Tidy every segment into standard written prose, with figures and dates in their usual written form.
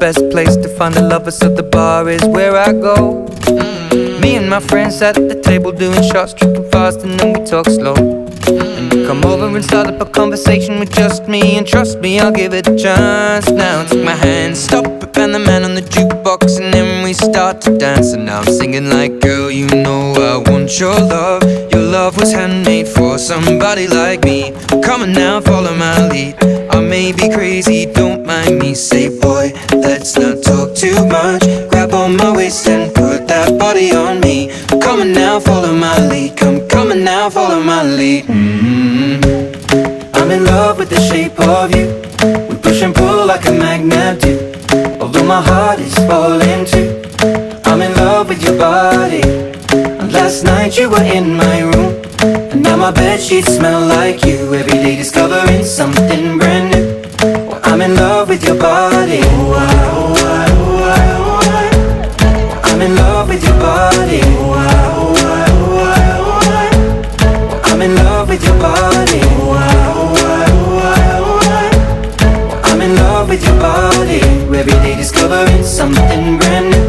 best place to find the lovers, so the bar is where I go. Me and my friends sat at the table doing shots, tripping fast, and then we talk slow. And you come over and start up a conversation with just me, and trust me, I'll give it a chance. Now take my hand, stop it, and the man on the jukebox, and then we start to dance. And now I'm singing like, girl, you know I want your love. Your love was handmade for somebody like me. Come on now, follow my lead. I may be crazy, don't mind me. Say, boy, let's not talk too much. Grab on my waist and put that body on me. Come on now, follow my lead. Come on now, follow my lead. I'm in love with the shape of you. We push and pull like a magnet do. Although my heart is falling too. I'm in love with your body. And last night you were in my room, and now my bedsheets smell like you. Every day discovering something brand new. Well, I'm in love with your body. I'm in love with your body. I'm in love with your body. I'm in love with your body. Every day discovering something brand new.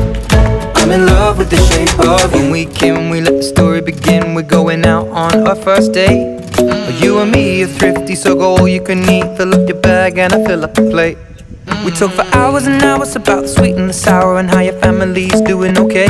I'm in love with the shape of you. When we came, we let the story begin. We're going out on our first date. You and me are thrifty, so go all you can eat. Fill up your bag and I fill up the plate. We talk for hours and hours about the sweet and the sour, and how your family's doing okay.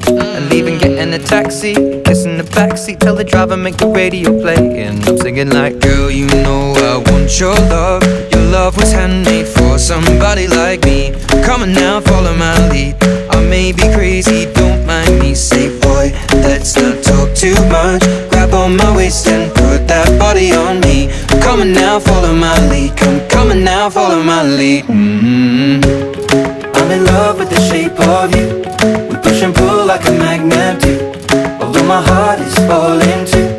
And leaving, getting a taxi, kissing the backseat, tell the driver make the radio play. And I'm singing like, girl, you know I want your love. Your love was handmade for somebody like me. Come on now, follow my lead. I may be crazy, don't mind me. Say, boy, let's not talk too much. Grab on my waist and put that body on me. Come on now, follow my lead. Come on now, follow my lead. I'm in love with the shape of you. We push and pull like a magnet do. Although my heart is falling too.